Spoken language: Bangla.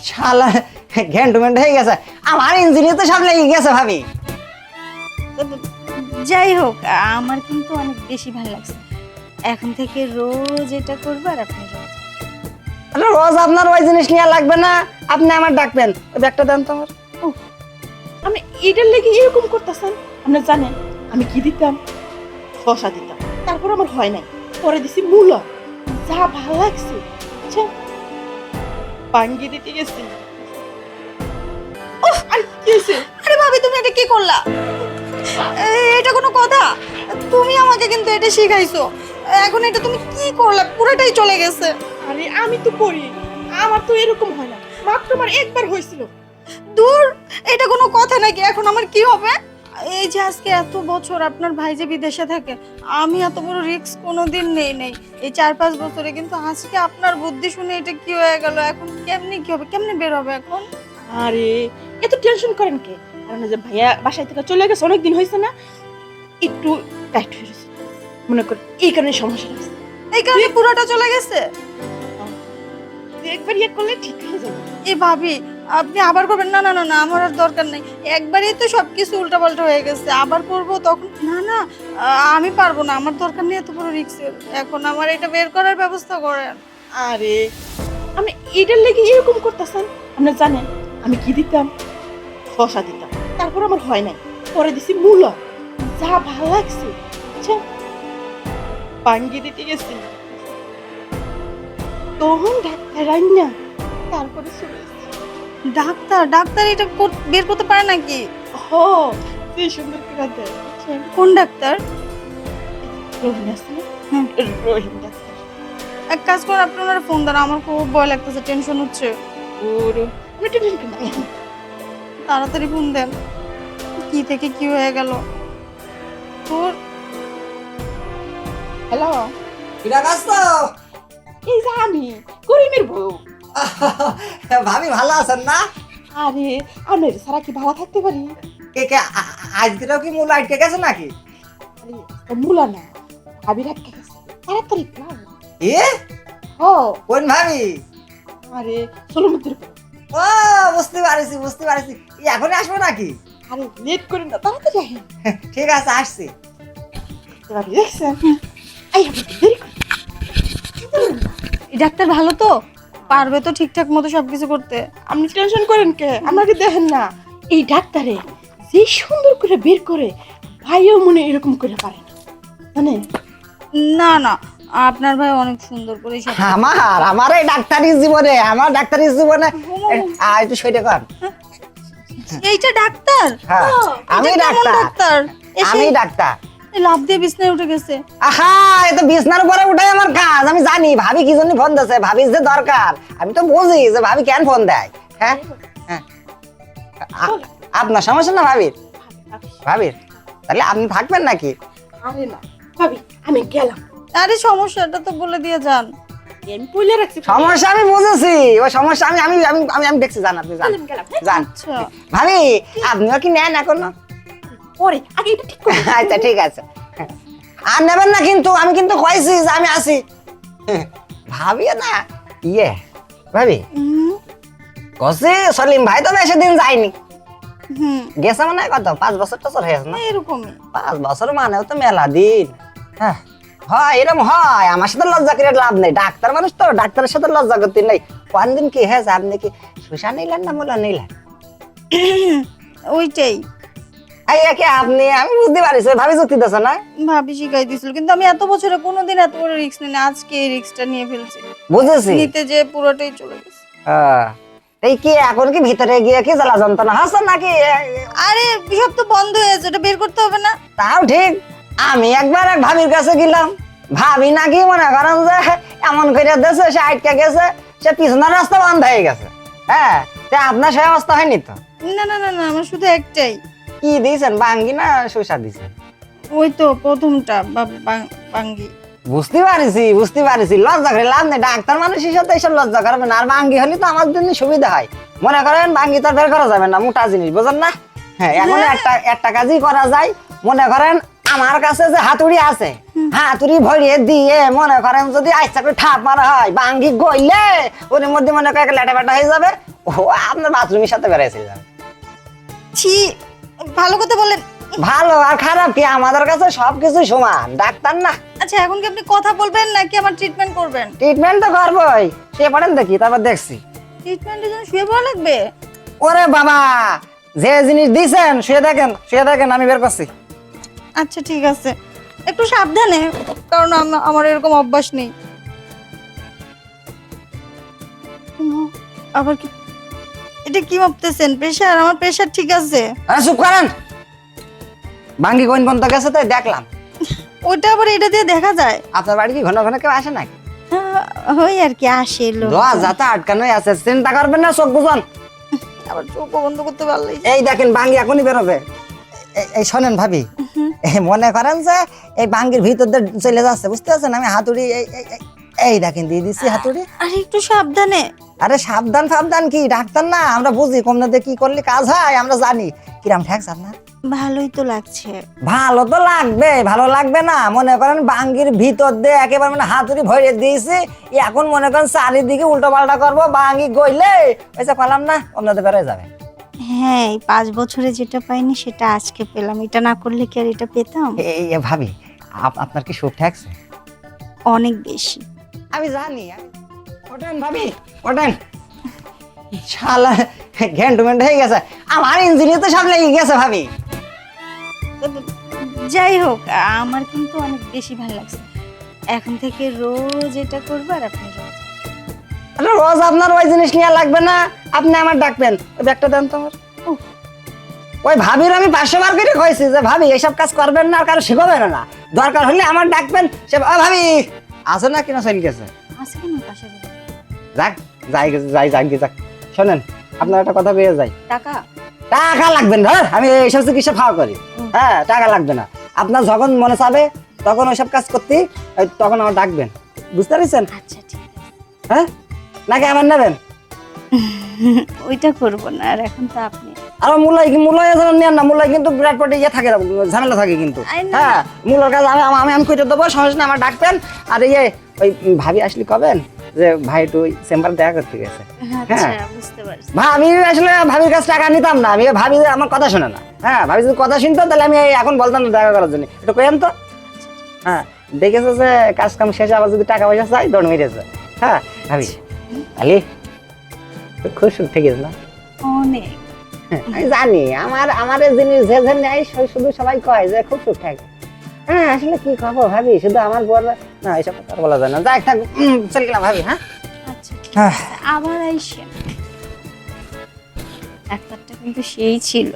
শালা ঘ্যান্টমেন্ট হয়ে গেছে, আমার ইঞ্জিনে তো সব লেগে গেছে ভাবি। যাই হোক, আমার কিন্তু অনেক বেশি ভালো লাগছে। এখন থেকে রোজ এটা করবো আর আপনি রোজ। আরে রোজ আপনার ওই জিনিস নিয়ে লাগবে না, আপনি আমার ডাকবেন। ওই ব্যাগটা দেন তো আমার। আমি এটার লেগে এরকম করতেছেন? আপনি জানেন আমি কি দিতাম? শশা দিতাম, তারপর আমার হয় নাই, পরে দিছি মূলা। যা ভালো লাগছে। আচ্ছা, পাঙ্গি দিতে গেছি। ওহ, আর কি হয়েছে? আরে ভাবি, তুমি এটা কি করলা? এটা কোনো কথা? তুমি আমাকে কিন্তু এটা শিখাইছো, এখন এটা তুমি কি করলা? পুরোটাই চলে গেছে। আরে আমি তো করি, আমার তো এরকম হয় না, মাত্র আমার একবার হয়েছিল। দূর, এটা কোনো কথা নাকি? এখন আমার কি হবে? এই যে আজকে এত বছর আপনার ভাই যে বিদেশে থাকে, আমি এত বড় রিস্ক কোনোদিন নেই। এই 4-5 বছরে কিন্তু আজকে আপনার বুদ্ধি শুনে এটা কি হয়ে গেল। এখন কেমনে কি হবে, কেমনে বের হবে এখন? আরে এত টেনশন করেন কে? কারণ যে ভাইয়া বাসায় থেকে চলে গেছে, অনেকদিন হয়েছে না, একটু টাইট হয়ে গেছে, মনে কর এই কারণে সমস্যা হয়েছে। এই কারণে পুরোটা চলে গেছে। একবার ইয়ে করলে ঠিক হয়ে যাবে। এ ভাবি, আপনি আবার করবেন? না না না না, আমার আর দরকার নেই। একবারই তো সবকিছু উল্টাপাল্টা হয়ে গেছে, আবার করব তখন? না না, আমি পারবো না, আমার দরকার নেই এত বড় রিস্কের। এখন আমার এটা বের করার ব্যবস্থা করেন। আরে আমি এটার লেগে এরকম করতেছেন? আপনি জানেন আমি কি দিতাম? শশা দিতাম, তারপর আমার হয় নাই, পরে দিছি মূলা। যা ভালো লাগছে। আচ্ছা, পাঙ্গি দিতে গেছি, তখন ডাক্তার আইনা তারপরে চলে এসেছি। ডাক্তার? ডাক্তার এটা বের করতে পারে নাকি? ও, কি সুন্দর করে দেয়। কোন ডাক্তার? রহিম আছে না? হুম। রহিম ডাক্তার। এক কাজ করে আপনি ওনার ফোন দেন, আমার খুব ভয় লাগতেছে, টেনশন হচ্ছে। ওরে আমি টেনশন করি না। তাড়াতাড়ি ফোন দেন, কি থেকে কি হয়ে গেল তোর? হ্যালো, কিরা কাজ তো? এই যে আমি করিমের বউ। ভাবি ভালো আছেন না? আরে আপনার সারা কি ভালো থাকতে পারি? কে কে আজকেও কি মূল আটকে গেছে নাকি? আরে মূলা না, ভাবি রাখতে গেছে তাড়াতাড়ি প্লান। এ ও কোন ভাবি? আরে সোলমুদ্দির বউ। ও বুঝতে পারছি। এখনই আসবো নাকি? আরে লেট করেন না, তাড়াতাড়ি আসেন। ঠিক আছে, আসছি। ভাবি দেখছেন? আই আপনি দেরি করেন। এই ডাক্তার ভালো তো? পারবে তো ঠিকঠাক মতো সবকিছু করতে? আপনি টেনশন করেন কে? আমাকে দেখেন না, এই ডাক্তারে যে সুন্দর করে বের করে, ভাইও মনে এরকম করে পারে না, জানেন? না না, আপনার ভাই অনেক সুন্দর করে সব। আমার এই ডাক্তারি জীবনে একটু সইটা কর। এইটা ডাক্তার? হ্যাঁ, আমি এটা কেমন ডাক্তার। ডাক্তার? এসে আমি ডাক্তার। এই লাফ দিয়ে বিছনায় উঠে গেছে। আহা, এ তো বিছনার উপরে উঠাই আমার কাজ। আমি জানি ভাবি কি জন্য ফোন দিয়েছে, ভাবির যে দরকার। আমি তো বুঝি যে ভাবি কেন ফোন দেয়। হ্যাঁ হ্যাঁ, আপনার সমস্যা না ভাবির? ভাবির তাহলে আপনি থাকবেন নাকি? আরে না ভাবি, আমি গেলাম। আরে সমস্যাটা তো বলে দিয়ে যান। আমি বলে রাখছি। সমস্যা আমি বুঝেছি, ওই সমস্যা আমি আমি আমি আমি আমি দেখছি। জান আপনি জান গেলাম। জান। আচ্ছা, ভাবি আপনিও কি নেন এখন? পরে আগে এটা ঠিক করে। আচ্ছা ঠিক আছে, আর নেবেন না কিন্তু? আমি কিন্তু কইছি যে আমি আসি। ভাবিও না ইয়ে ভাবি কসে সলিম ভাই তো বেশি দিন যায়নি, গেছে মানে কত 5 বছর টছর হয়েছে না? এরকমই। 5 বছর মানেও তো মেলা দিন। হ্যাঁ হয়, এরকম হয়। আমার সাথে লজ্জা করে লাভ নেই, ডাক্তার মানুষ তো, ডাক্তারের সাথে লজ্জা করতে নেই। কোন দিন কি হয়েছে? আপনি কি সুসা নিলেন না মোলা নিলেন? ওইটাই এই একে আপনি, আমি বুঝতে পারিস ভাবি যুক্তি দিতেছ না? ভাবি শিখাই দিছিল, কিন্তু আমি এত বছরে কোনোদিন এত বড় রিস্ক নিই না। আজকে এই রিস্কটা নিয়ে ফেলছি, বুঝেছি। নিতে যে পুরোটাই চলে গেছে। এই কি এখন কি ভিতরে গিয়ে কি জ্বালা যন্ত্রণা হচ্ছে নাকি? আরে সব তো বন্ধ হয়েছে, এটা বের করতে হবে না? তাও ঠিক। আমি একবার এক ভাবির কাছে গেলাম, ভাবি নাকি মনে করেন যে এমন করে দেশে সে আটকে গেছে, সে পিছনের রাস্তা বন্ধ হয়ে গেছে। হ্যাঁ, আপনার সেই অবস্থা হয়নি তো? না না না না, আমার শুধু একটাই। কি দিয়েছেন, বাঙ্গি না সুসা দিয়েছেন? ওই তো প্রথমটা, বাঙ্গি। বুঝতে পারিছি। লজ্জা করে লাভ নেই, ডাক্তার মানুষের সাথে এসব লজ্জা করবে না। আর বাঙ্গি হলে তো আমার জন্য সুবিধা হয়। মনে করেন বাঙ্গি তো বের করা যাবে না, মোটা জিনিস, বুঝেন না? হ্যাঁ, এখন একটা কাজই করা যায়। মনে করেন আমার কাছে যে হাতুড়ি আছে, হাতুড়ি ভরিয়ে দিয়ে মনে করেন যদি আইসা করে ঠাপ মারা হয় বাঙ্গি গইলে ওর মধ্যে মনে করেন লেটা বেটা হয়ে যাবে, ও আপনার বাথরুমের সাথে বেড়াইছিল যাবে। ছি, ভালো কথা বলেন। ভালো আর খারাপ কি আমাদের কাছে সবকিছু সমান, ডাক্তার না। আচ্ছা এখন কি আপনি কথা বলবেন নাকি আমার ট্রিটমেন্ট করবেন? ট্রিটমেন্ট তো করবোই, সে পড়েন দেখি তারপর দেখছি। ট্রিটমেন্টের জন্য শুয়ে পড়া লাগবে? ওরে বাবা, যে জিনিস দিছেন শুয়ে দেখেন, শুয়ে দেখেন, আমি বের করছি। আচ্ছা ঠিক আছে, একটু সাবধানে, কারণ আমার এরকম অভ্যাস নেই। আবার কি এটা কি ভাবতেছেন? প্রেশার? আমার প্রেশার ঠিক আছে। আরে চুপ করেন, বাঙ্গি কোন পর্যন্ত গেছে তাই দেখলাম। ওইটা আবার এটা দিয়ে দেখা যায়? আপনার বাড়ি কি ঘন ঘন কেউ আসে নাকি? ওই আর কি আসে লোক। যাতে আটকানোই আছে, চিন্তা করবেন না, চোখ বুঝন। আবার চোখ বন্ধ করতে পারলেই। এই দেখেন বাঙ্গি এখনই বেরোবে। এই শোনেন ভাবি, এই মনে করেন যে এই বাঙ্গির ভিতর দিয়ে চলে যাচ্ছে, বুঝতে পারছেন? আমি হাতুড়ি এই দেখেন দিয়ে দিচ্ছি হাতুড়ি। আরে একটু সাবধানে। আরে সাবধান সাবধান কি, ডাক্তার না আমরা, বুঝি কমনে দিয়ে কি করলে কাজ হয় আমরা জানি। কিরাম ঠেকছে আপনার? ভালোই তো লাগছে। ভালো তো লাগবে, ভালো লাগবে না? মনে করেন বাঙ্গির ভিতর দিয়ে একেবারে মানে হাতুড়ি ভরে দিয়েছি, এখন মনে করেন চারিদিকে উল্টো পাল্টা করবো, বাঙ্গি গইলে ওইসব পালাম না, আপনাদের বেড়ে যাবে। হ্যাঁ, এই 5 বছরে যেটা পাইনি সেটা আজকে পেলাম। এটা না করলে কি আর এটা পেতাম? এই ভাবি, আপনার কি সুখ ঠেকছে? অনেক বেশি। আমি জানি। ওঠেন ভাবি, ওঠেন। শালা ঘ্যান্টুমেন্ট হয়ে গেছে, আমার ইঞ্জিনে তো সব লেগে গেছে ভাবি। যাই হোক, আমার কিন্তু অনেক বেশি ভালো লাগছে। এখন থেকে রোজ এটা করবো আর আপনি রোজ। আরে রোজ আপনার ওই জিনিস নিয়ে লাগবে না, আপনি আমার ডাকবেন। ওই ব্যাগটা দেন তো আমার। ওই ভাবির আমি 500 বার করে কইছি যে ভাবি এইসব কাজ করবেন না, আর কারো শিখাবেন না, দরকার হলে আমার ডাকবেন। সে ভাবি আছে না কিনা চলে গেছে? আছে কেন পাশে? যাক, যাই যাক। শোনেন, আপনার একটা কথা বলে যাই। টাকা? টাকা লাগবে না, আমি এইসব চিকিৎসা খাওয়া করি। হ্যাঁ, টাকা লাগবে না। আপনার যখন মনে চাবে তখন ওইসব কাজ করতে, তখন আমার ডাকবেন, বুঝতে পারছেন? আচ্ছা ঠিক আছে। হ্যাঁ, নাকি আমার নেবেন? ওইটা করবো না, আর এখন তো আপনি। আর মূলাই নেন না, মূলাই কিন্তু বিরাট পটে ইয়ে থাকে, ঝামেলা থাকে কিন্তু। আই না। হ্যাঁ, মূলার কাজ আমি করে দেবো, সমস্যা না, আমার ডাকবেন। আর ইয়ে ওই ভাবি আসলে কবেন যে ভাই একটু চেম্বার দেখা করতে গেছে। আচ্ছা বুঝতে পারছি। আমি আসলে ভাবির কাছে টাকা নিতাম না, আমি ভাবি যে আমার কথা শোনে না। হ্যাঁ, ভাবি যদি কথা শুনতো তাহলে আমি এখন বলতাম না দেখা করার জন্য, একটু কেন তো। হ্যাঁ, দেখেছে যে কাজ কাম শেষে আবার যদি টাকা পয়সা চাই দৌড় মেরেছে। হ্যাঁ ভাবি, আলি খুব সুখ থেকে না? অনেক। আমি জানি, আমার এই জিনিস যে নেয় শুধু সবাই কয় যে খুব সুখ থাকে। হ্যাঁ, আসলে কি খবর ভাবি, শুধু আমার বল না, এইসব কথা বলা যায় না। যাই থাক, চলে গেলাম ভাবি। হ্যাঁ আচ্ছা ঠিক আছে, আবার আইসেন। ডাক্তারটা কিন্তু সেই ছিল।